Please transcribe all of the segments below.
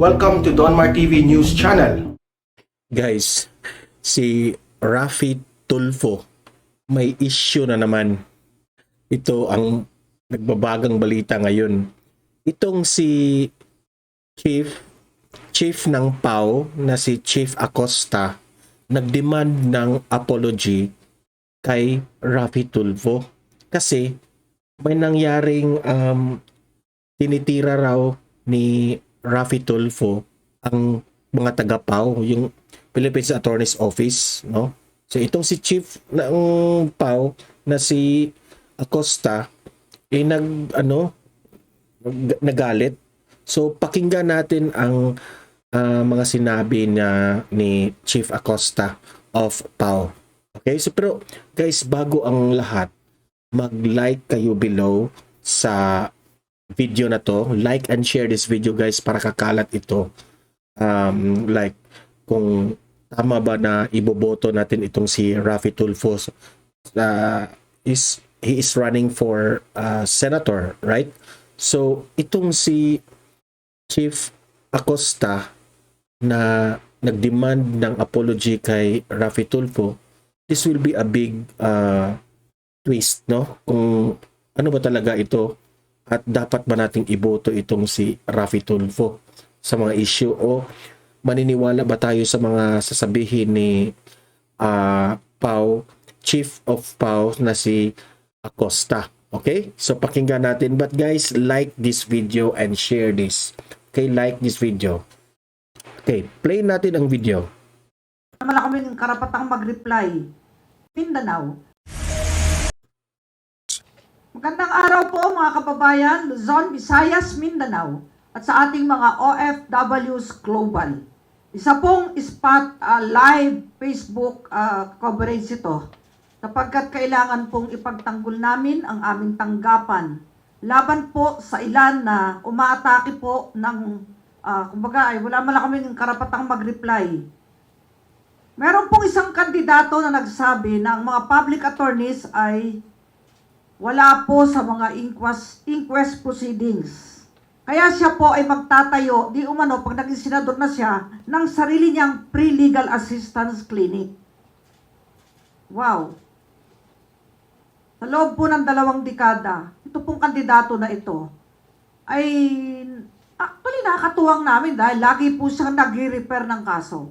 Welcome to Donmar TV News Channel. Guys, si Raffy Tulfo may issue na naman. Ito ang nagbabagang balita ngayon. Itong si Chief ng PAO na si Chief Acosta nagdemand ng apology kay Raffy Tulfo kasi may nangyaring tinitira raw ni Raffy Tulfo ang mga taga-PAO, yung Philippines Attorney's Office, no? So itong si Chief ng PAO na si Acosta nagalit. So pakinggan natin ang mga sinabi ni Chief Acosta of PAO. Okay? So pero guys, bago ang lahat, mag-like kayo below sa video na to. Like and share this video guys para kakalat ito. Like kung tama ba na iboboto natin itong si Raffy Tulfo. He is running for senator, right? So itong si Chief Acosta na nagdemand ng apology kay Raffy Tulfo, this will be a big twist, no? Kung ano ba talaga ito at dapat ba nating iboto itong si Raffy Tulfo sa mga issue o maniniwala ba tayo sa mga sasabihin ni PAO, Chief of PAO na si Acosta. Okay? So pakinggan natin. But guys, like this video and share this. Okay, like this video. Okay, play natin ang video. Naman kami ng karapatang mag-reply. Mindanao. Magandang araw po mga kababayan, Luzon, Visayas, Mindanao at sa ating mga OFWs Global. Isa pong spot live Facebook coverage ito sapagkat kailangan pong ipagtanggol namin ang aming tanggapan laban po sa ilan na umaatake po ng kumbaga ay wala man lang kami ng karapatang mag-reply. Meron pong isang kandidato na nagsabi na ang mga public attorneys ay wala po sa mga inquest proceedings. Kaya siya po ay magtatayo, di umano, pag naging senador na siya, ng sarili niyang pre-legal assistance clinic. Wow! Sa loob po ng 2 dekada, ito pong kandidato na ito, ay actually nakakatuwang namin dahil lagi po siyang nag-repair ng kaso.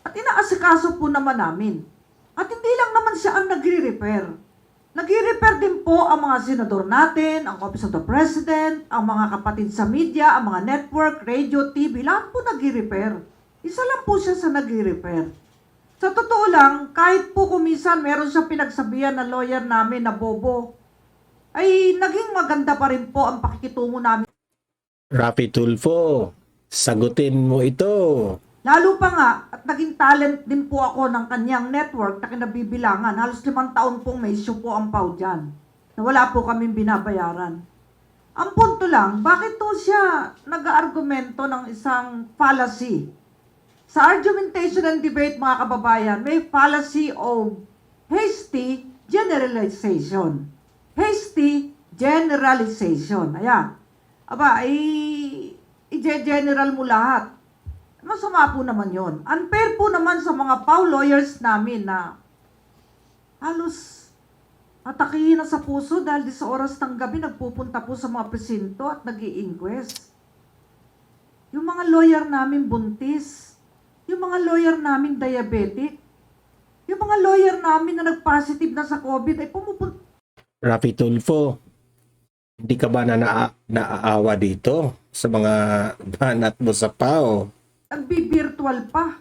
At inaasikaso po naman namin. At hindi lang naman siya ang nag-repair. Nag-repair din po ang mga senador natin, ang Office of the President, ang mga kapatid sa media, ang mga network, radio, TV, lahat po nag-repair. Isa lang po siya sa nag-repair. Sa totoo lang, kahit po kumisan meron siyang pinagsabihan na lawyer namin na bobo, ay naging maganda pa rin po ang pakikitungo namin. Raffy Tulfo, sagutin mo ito. Lalo pa nga, at naging talent din po ako ng kanyang network na kinabibilangan. Halos 5 taon pong may issue po ang PAO dyan. Na wala po kaming binabayaran. Ang punto lang, bakit to siya nag-argumento ng isang fallacy? Sa argumentation and debate mga kababayan, may fallacy of hasty generalization. Hasty generalization. Ayan. Aba, i-general mo lahat. Masama po naman yon. Unfair po naman sa mga PAO lawyers namin na halos atakihin na sa puso dahil sa oras ng gabi nagpupunta po sa mga presinto at nag-i-inquest. Yung mga lawyer namin buntis, yung mga lawyer namin diabetic, yung mga lawyer namin na nag-positive na sa COVID ay pumupunta. Raffy Tulfo, hindi ka ba naaawa dito sa mga banat mo sa PAO? Nagbi-virtual pa.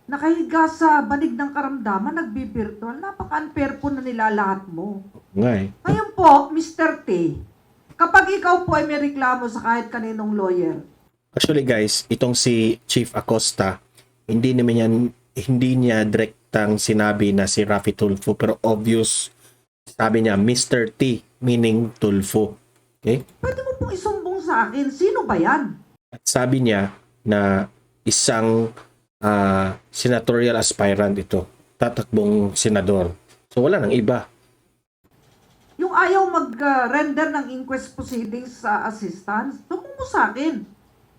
Nakahiga sa banig ng karamdaman, nagbi-virtual. Napaka-unfair po na nilalahat mo. Ngay. Ngayon po, Mr. T, kapag ikaw po ay may reklamo sa kahit kaninong lawyer. Actually guys, itong si Chief Acosta, hindi niya direktang sinabi na si Raffy Tulfo, pero obvious, sabi niya Mr. T, meaning Tulfo. Okay? Pwede mo pong isumbong sa akin, sino ba yan? At sabi niya na isang senatorial aspirant ito, tatakbong senador. So wala nang iba. Yung ayaw mag-render ng inquest proceedings sa assistance, tumungo sa akin.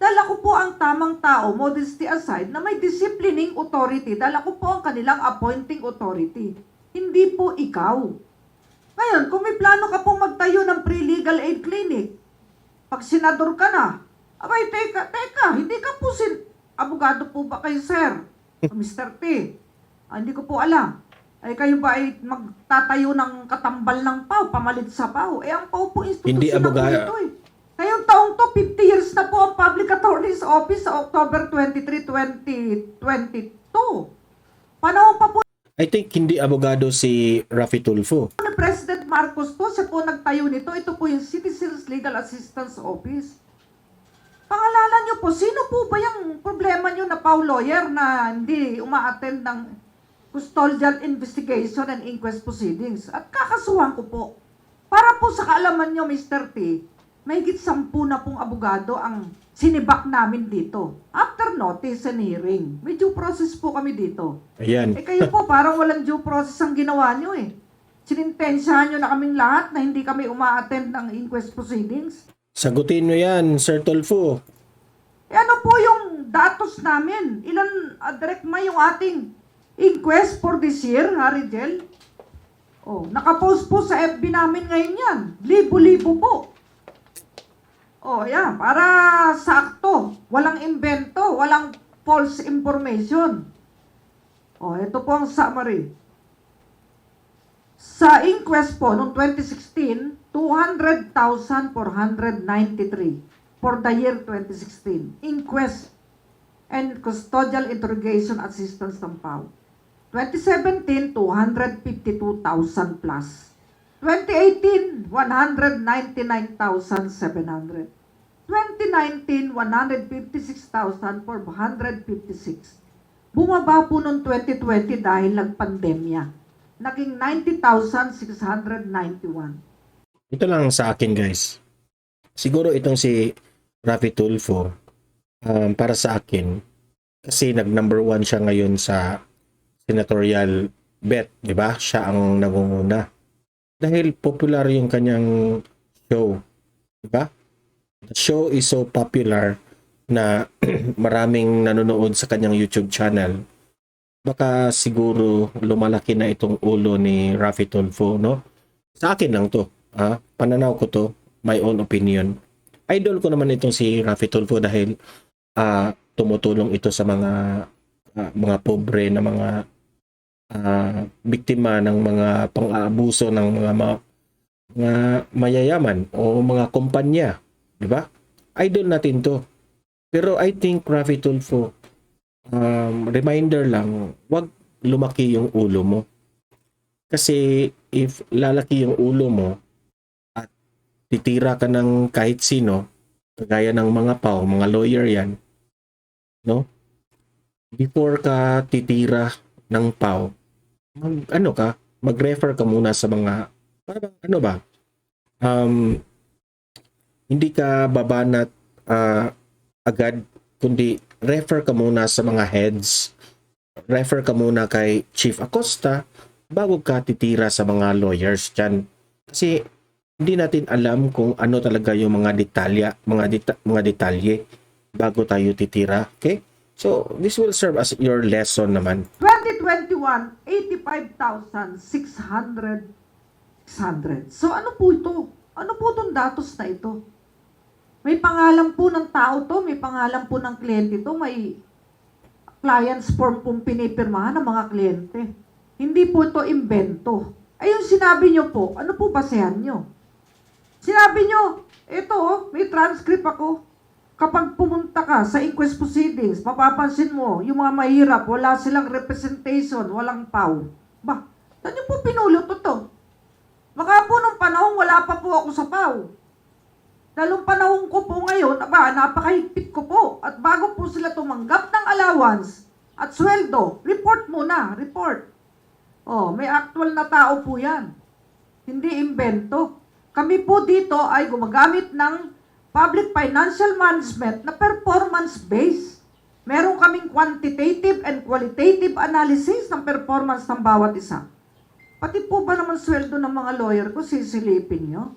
Dahil ako po ang tamang tao, modesty aside, na may disciplining authority. Dahil ako po ang kanilang appointing authority. Hindi po ikaw. Ngayon, kung may plano ka pong magtayo ng pre-legal aid clinic, pag senador ka na, abay, teka, hindi ka po abogado po ba kayo, sir? Mr. T. Hindi ko po alam. Ay kayo ba ay magtatayo ng katambal ng PAW, pamalit sa PAW? Ang PAW po institusyon Hindi abogado. na po ito eh. Ngayong taong to, 50 years na po ang Public Attorney's Office sa October 23, 2022. Panahon pa po I think hindi abogado si Raffy Tulfo. ni President Marcos to, siya po nagtayo nito. Ito po yung Citizens Legal Assistance Office. Pangalanan nyo po, sino po ba yung problema nyo na PAW lawyer na hindi uma-attend ng custodial investigation and inquest proceedings? At kakasuhan ko po. Para po sa kaalaman nyo, Mr. T, mahigit 10 na pong abogado ang sinibak namin dito. After notice and hearing. May due process po kami dito. Ayan. Kayo po, parang walang due process ang ginawa nyo eh. Sinintensyahan nyo na kaming lahat na hindi kami uma-attend ng inquest proceedings. Sagutin mo yan, Sir Tulfo. Ano po yung datos namin? Ilan, direct ma yung ating inquest for this year, Haridel? Nakapost po sa FB namin ngayon yan. Libo-libo po. Yan, para sakto. Walang invento, walang false information. Ito po ang summary. Sa inquest po, noong 2016, 200,493 for the year 2016. Inquest and custodial interrogation assistance ng PAW. 2017, 252,000 plus. 2018, 199,700. 2019, 156,456. Bumaba po noong 2020 dahil nagpandemya. Naging 90,691. Ito lang sa akin, guys. Siguro itong si Raffy Tulfo, para sa akin, kasi nag-number 1 siya ngayon sa senatorial bet, di ba? Siya ang nangunguna. Dahil popular yung kanyang show, di ba? The show is so popular na maraming nanonood sa kanyang YouTube channel. Baka siguro lumalaki na itong ulo ni Raffy Tulfo, no? Sa akin lang to. Pananaw ko to, my own opinion. Idol ko naman itong si Raffy Tulfo dahil tumutulong ito sa mga pobre na mga biktima ng mga pang-aabuso ng mga mayayaman o mga kumpanya, di ba? Idol natin to. Pero I think Raffy Tulfo, reminder lang, wag lumaki yung ulo mo. Kasi if lalaki yung ulo mo at titira ka ng kahit sino, kagaya ng mga PAW, mga lawyer yan, no? Before ka titira ng PAW, mag-refer ka muna sa mga, hindi ka babanat agad, kundi refer ka muna sa mga heads, refer ka muna kay Chief Acosta bago ka titira sa mga lawyers dyan. Kasi hindi natin alam kung ano talaga yung mga detalya, mga detalye bago tayo titira. Okay? So, this will serve as your lesson naman. 2021, 85,600. So, ano po ito? Ano po itong datos na ito? May pangalan po ng tao to, may pangalan po ng kliyente to, may clients form pong pinipirmahan ng mga kliyente. Hindi po ito invento. Ay, yung sinabi nyo po, ano po basehan nyo? Sinabi nyo, ito, may transcript ako. Kapag pumunta ka sa inquest proceedings, mapapansin mo, yung mga mahirap, wala silang representation, walang PAW. Saan nyo po pinulot ito? Baka po nung panahon, wala pa po ako sa PAW. Dalong panahon ko po ngayon, napakahigpit ko po. At bago po sila tumanggap ng allowance at sweldo, report muna, report. May actual na tao po yan. Hindi invento. Kami po dito ay gumagamit ng public financial management na performance-based. Meron kaming quantitative and qualitative analysis ng performance ng bawat isa. Pati po ba naman sweldo ng mga lawyer ko sisilipin nyo?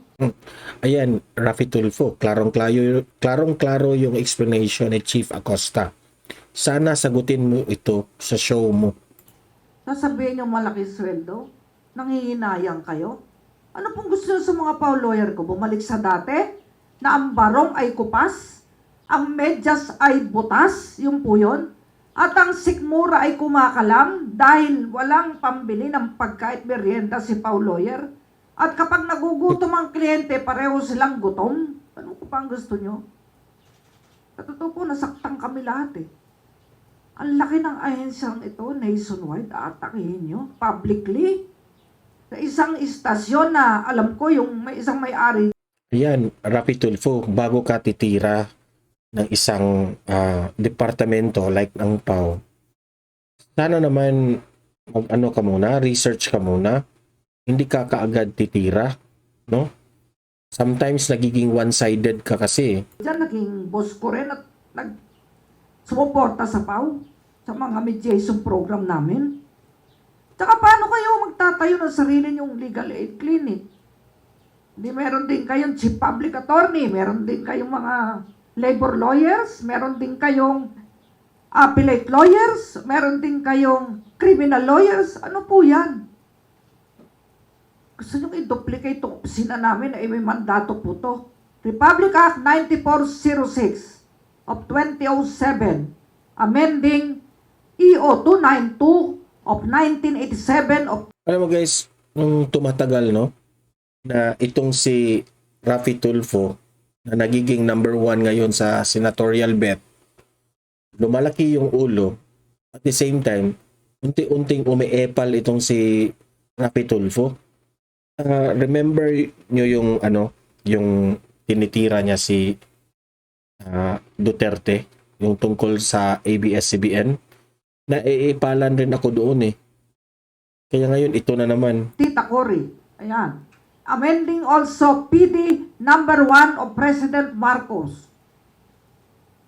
Ayan, Rafi Tulfo, klarong-klaro yung explanation ni Chief Acosta. Sana sagutin mo ito sa show mo. Sasabihin nyo malaki sweldo? Nanghihinayang kayo? Ano pong gusto nyo sa mga pao lawyer ko? Bumalik sa dati? Na ang barong ay kupas? Ang medyas ay butas? Yung po yun? At ang sikmura ay kumakalam dahil walang pambili ng pagkain merienda si pao lawyer? At kapag nagugutom ang kliyente, pareho silang gutom? Ano po pa ang gusto nyo? Sa totoo po, nasaktan kami lahat eh. Ang laki ng ahensyang ito, nationwide, aatakihin nyo, publicly. Sa isang istasyon na, alam ko, yung may isang may-ari. Ayan, Rafi Tulfo, bago ka titira ng isang departamento like ng PAO, sana naman mag-ano ka muna, research ka muna. Hindi ka kaagad titira, no? Sometimes nagiging one-sided ka kasi. Diyan, naging boss ko rin at sumuporta sa PAO, sa mga mediation program namin. Tsaka paano kayo magtatayo ng sarili niyong legal aid clinic? Hindi, meron din kayong chief public attorney, meron din kayong mga labor lawyers, meron din kayong appellate lawyers, meron din kayong criminal lawyers. Ano po yan? Gusto nyo i-duplicate itong opisina namin na may mandato po to. Republic Act 9406 of 2007, amending EO 292 of 1987 of... Alam mo guys, nung tumatagal, no, na itong si Rafi Tulfo, na nagiging number 1 ngayon sa senatorial bet, lumalaki yung ulo. At the same time, unti-unting umiepal itong si Rafi Tulfo. Remember nyo yung yung tinitira niya si Duterte, yung tungkol sa ABS-CBN, na iipalan rin ako doon eh. Kaya ngayon ito na naman. Tita Cory. Ayan. Amending also PD number 1 of President Marcos.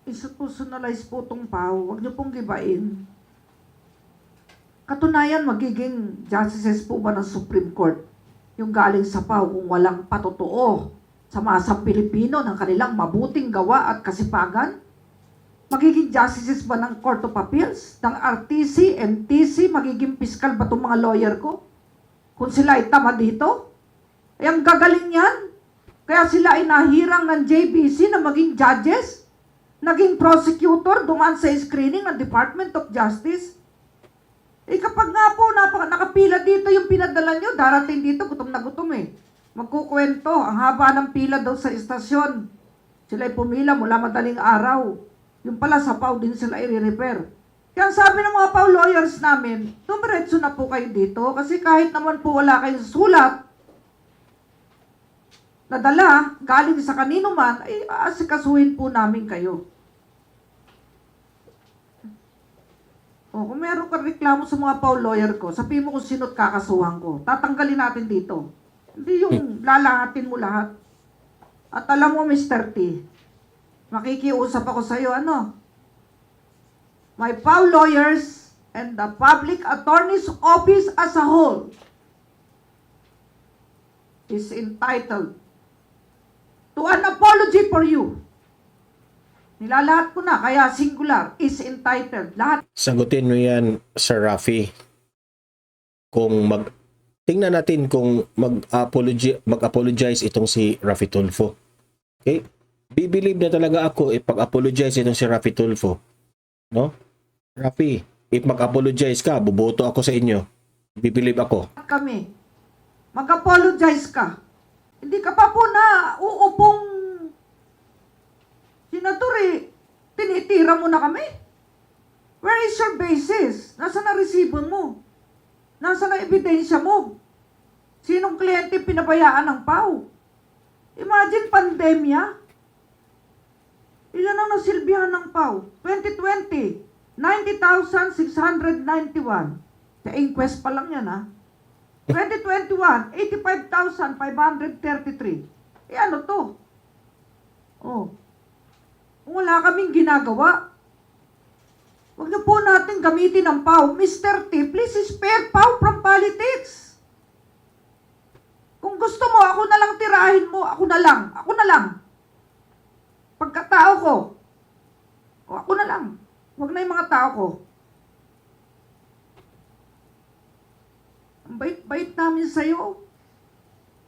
Institutionalize po itong PAO. Huwag niyo pong gibain. Katunayan, magiging justices po ba ng Supreme Court yung galing sa PAO kung walang patotoo sa masang Pilipino ng kanilang mabuting gawa at kasipagan? Magiging justices ba ng Court of Appeals, ng RTC, MTC, magiging fiscal ba itong mga lawyer ko? Kung sila ay tama dito? Eh, ang gagaling yan. Kaya sila ay nahirang ng JBC na maging judges, naging prosecutor, dumaan sa screening ng Department of Justice. Eh kapag nga po nakapila dito yung pinadala nyo, darating dito, gutom na gutom eh. Magkukwento, ang haba ng pila daw sa istasyon. Sila ay pumila mula madaling araw. Yung pala sa PAO din sila i-repair. Kaya sabi ng mga PAO lawyers namin, dumiretso na po kayo dito kasi kahit naman po wala kayong sulat, nadala, galing sa kanino man, ay aasikasuhin po namin kayo. O, kung meron kang reklamo sa mga PAO lawyer ko, sabihin mo kung sino't kakasuhan ko. Tatanggalin natin dito. Hindi yung lalahatin mo lahat. At alam mo, Mr. T, makikiusap ako sa iyo, my PAO lawyers and the Public Attorney's Office as a whole is entitled to an apology for you. Nilalahat ko na, kaya singular, is entitled. Lahat. Sagutin mo yan, Sir Rafi. Tingnan natin kung mag-apologize itong si Rafi Tulfo. Okay? Bibilib na talaga ako pag-apologize itong si Rafi Tulfo. No? Rafi, if mag-apologize ka, buboto ako sa inyo. Bibilib ako. Kami, mag-apologize ka. Hindi ka pa po na uupong senador tinitira mo na kami. Where is your basis? Nasaan na resibo mo? Nasaan na ebidensya mo? Sinong kliyente pinabayaan ng PAO? Imagine pandemya. Ilan ang nasilbihan ng PAO? 2020, 90,691. Sa inquest pa lang yan, 2021, 85,533. Eh ano to? Oh. Kung wala kaming ginagawa, huwag niyo po natin gamitin ang PAO. Mr. T, please spare PAO from politics. Kung gusto mo, ako na lang tirahin mo. Ako na lang. Ako na lang. Pagkatao ko. O ako na lang. Huwag na yung mga tao ko. Ang bait-bait namin sa'yo.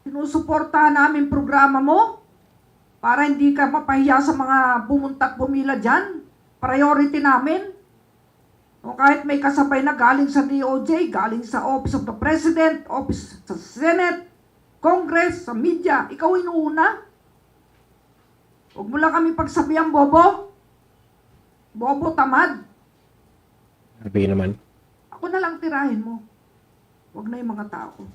Sinusuportahan namin programa mo para hindi ka mapahiya sa mga pumunta at pumila dyan. Priority namin. O kahit may kasabay na galing sa DOJ, galing sa Office of the President, Office sa Senate, Congress, sa media, ikaw inuuna. Huwag mo lang kami pagsabihan, bobo. Bobo, tamad. Sabi naman. Ako na lang tirahin mo. Huwag na yung mga tao ko.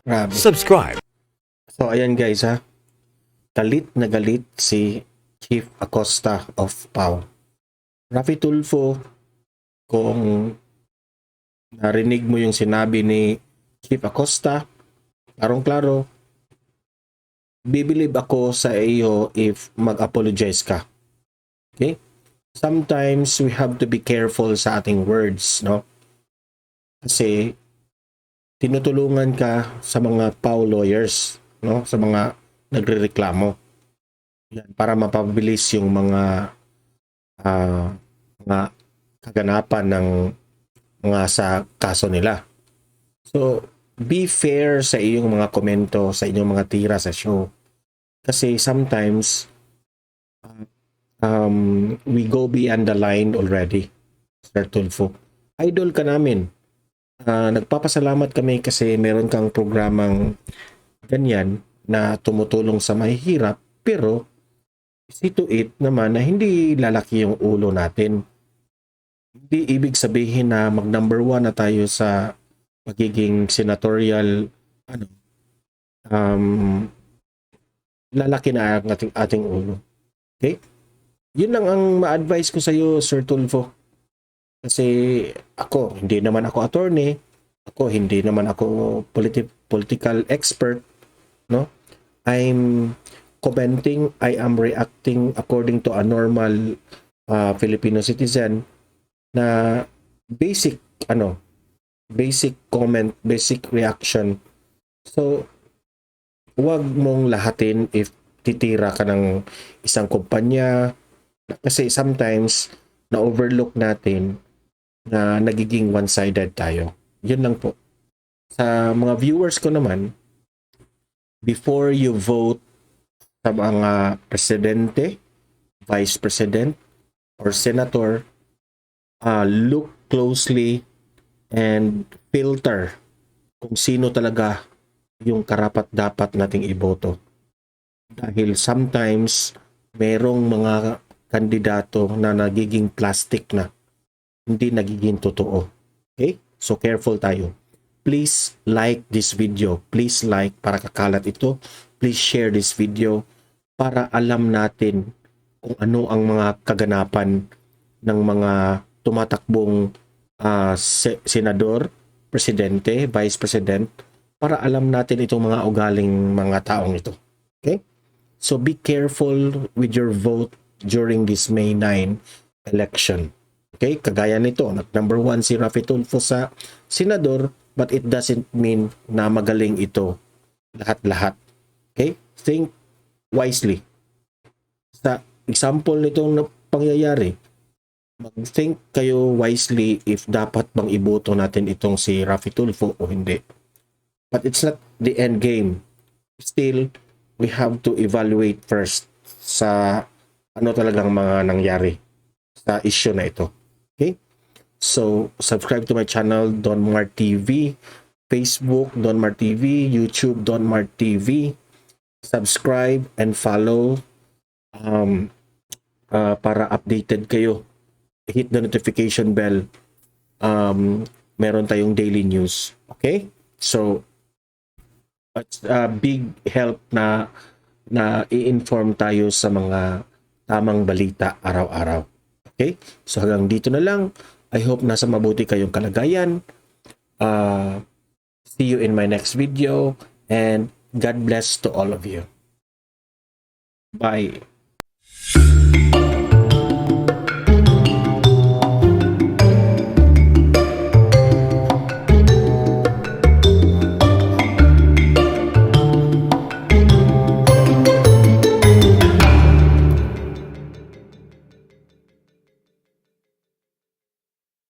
Grabe. Subscribe. So, ayan guys ha. Galit na galit si Chief Acosta of PAO. Raffy Tulfo, kung narinig mo yung sinabi ni Chief Acosta, klarong-klaro, bibilib ako sa iyo if mag-apologize ka. Okay? Sometimes we have to be careful sa ating words, no? Kasi tinutulungan ka sa mga PAO lawyers, no? Sa mga nagrereklamo. Yan, para mapabilis yung mga kaganapan ng mga sa kaso nila. So, be fair sa iyong mga komento, sa inyong mga tira sa show. Kasi sometimes we go beyond the line already, Sir Tulfo. Idol ka namin. Nagpapasalamat kami kasi meron kang programang ganyan na tumutulong sa mahihirap, pero see to it naman na hindi lalaki yung ulo natin. Hindi ibig sabihin na mag number 1 na tayo sa magiging senatorial lalaki na ang ating ulo. Okay? Yun lang ang ma-advise ko sa iyo, Sir Tulfo. Kasi ako, hindi naman ako attorney. Ako, hindi naman ako political expert. No? I'm commenting, I am reacting according to a normal Filipino citizen na basic comment, basic reaction. So, huwag mong lahatin if titira ka ng isang kumpanya kasi sometimes na-overlook natin na nagiging one-sided tayo. Yun lang po. Sa mga viewers ko naman, before you vote sa mga presidente, vice president, or senator, look closely and filter kung sino talaga yung karapat-dapat nating iboto. Dahil sometimes merong mga kandidato na nagiging plastic na, hindi nagiging totoo. Okay? So careful tayo. Please like this video. Please like para kakalat ito. Please share this video para alam natin kung ano ang mga kaganapan ng mga tumatakbong senador, presidente, vice president, para alam natin itong mga ugaling mga taong ito. Okay? So be careful with your vote during this May 9 election. Okay? Kagaya nito, number 1 si Raffy Tulfo sa senador, but it doesn't mean na magaling ito lahat-lahat. Okay? Think wisely. Sa example nitong pangyayari, mag-think kayo wisely if dapat bang iboto natin itong si Raffy Tulfo o hindi. But it's not the end game. Still, we have to evaluate first sa ano talagang mga nangyari sa issue na ito. Okay? So, subscribe to my channel, Don Mart TV, Facebook, Don Mart TV, YouTube, Don Mart TV. Subscribe and follow para updated kayo. Hit the notification bell. Meron tayong daily news. Okay? So, it's a big help na i-inform tayo sa mga tamang balita araw-araw. Okay? So, hanggang dito na lang. I hope nasa mabuti kayong kalagayan. See you in my next video. And God bless to all of you. Bye.